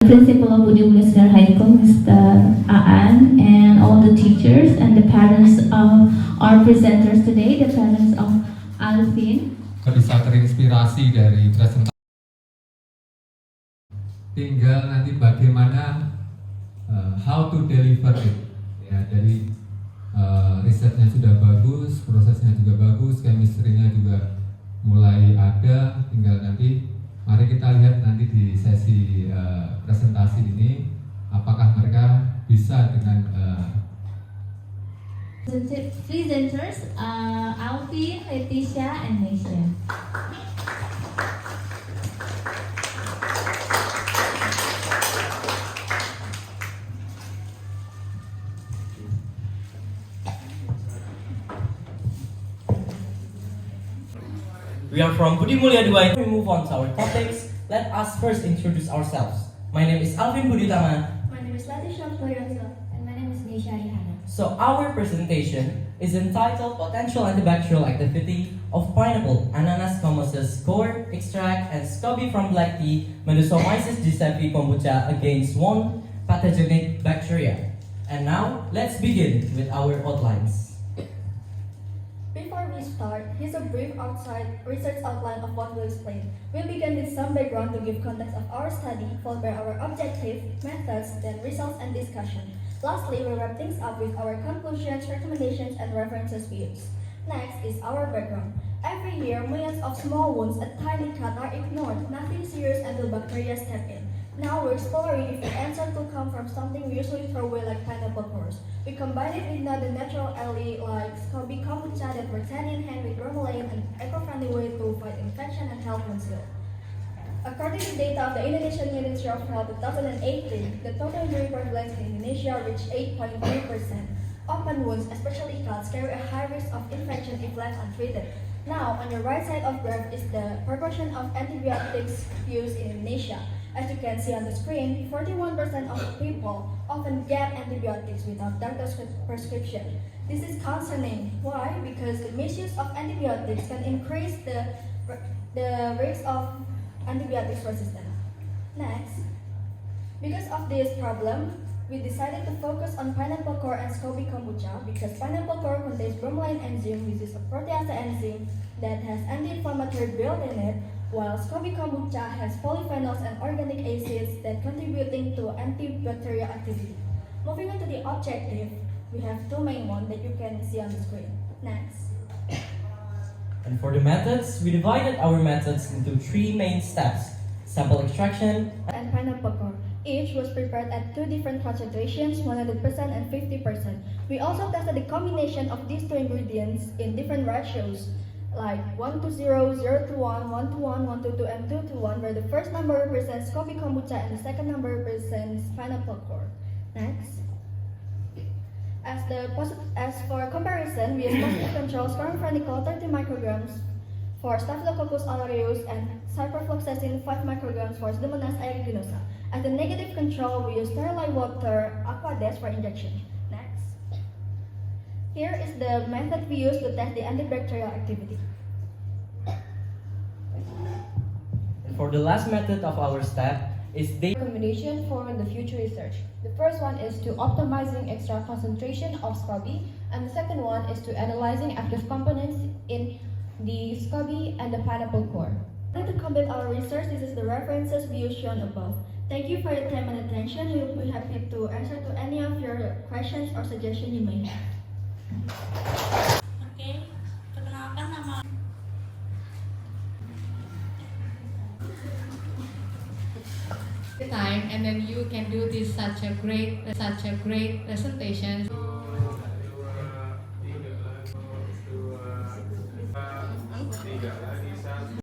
Principal of Budi Mulya Senior High School, Mr. Aan, and all the teachers and the parents of our presenters today, the parents of Alvin. Bisa terinspirasi dari presentasi. Tinggal nanti bagaimana how to deliver it. Ya, jadi risetnya sudah bagus, prosesnya juga bagus, chemistry-nya juga mulai ada. Tinggal nanti mari kita lihat nanti di sesi presentasi ini apakah mereka bisa dengan presenters Alvin, Leticia, and Nisha. We are from Budi Mulya II. We move on to our topics. Let us first introduce ourselves. My name is Alvin Budi Tama. My name is Leticia Florenzo. And my name is Nisha Rihana. So our presentation is entitled Potential Antibacterial Activity of Pineapple, Ananas Commosis Core Extract and SCOBY from Black Tea, Medusomyces giuseppe kombucha against one pathogenic bacteria. And now, let's begin with our outlines. Before we start, here's a brief research outline of what we'll explain. We'll begin with some background to give context of our study, followed by our objective, methods, then results and discussion. Lastly, we'll wrap things up with our conclusions, recommendations, and references we use. Next is our background. Every year, millions of small wounds, a tiny cut are ignored, nothing serious until bacteria step in. Now we're exploring if the answer could come from something we usually throw away like pineapple cores. We combine it with another natural ally like SCOBY kombucha that works hand in hand with bromelain, an eco-friendly way to fight infection and health wounds heal. According to data of the Indonesian Ministry of Health 2018, the total injury prevalence in Indonesia reached 8.3%. Open wounds, especially cuts, carry a high risk of infection if left untreated. Now, on the right side of graph is the proportion of antibiotics used in Indonesia. As you can see on the screen, 41% of people often get antibiotics without doctor's prescription. This is concerning. Why? Because the misuse of antibiotics can increase the risk of antibiotics resistance. Next, because of this problem, we decided to focus on pineapple core and SCOBY kombucha because pineapple core contains bromelain enzyme, which is a protease enzyme that has anti-inflammatory built in it, while SCOBY kombucha has polyphenols and organic acids that contributing to antibacterial activity. Moving on to the objective, we have two main ones that you can see on the screen. Next. And for the methods, we divided our methods into three main steps: sample extraction And pineapple core. Each was prepared at two different concentrations, 100% and 50%. We also tested the combination of these two ingredients in different ratios, like 1 to 0, 0 to 1, 1 to 1, 1 to 2, and 2 to 1, where the first number represents SCOBY kombucha and the second number represents pineapple core. Next. As for comparison, we use positive controls chloramphenicol 30 micrograms for Staphylococcus aureus and ciprofloxacin 5 micrograms for Pseudomonas aeruginosa. As the negative control, we use sterile water Aquades for injection. Next. Here is the method we use to test the antibacterial activity. And for the last method of our step is data recommendation for the future research. The first one is to optimizing extra concentration of SCOBY, and the second one is to analyzing active components in the SCOBY and the pineapple core. To complete our research, this is the references we use shown above. Thank you for your time and attention. We will be happy to answer to any of your questions or suggestions you may have. Oke, perkenalkan nama time, and then you can do this such a great presentation.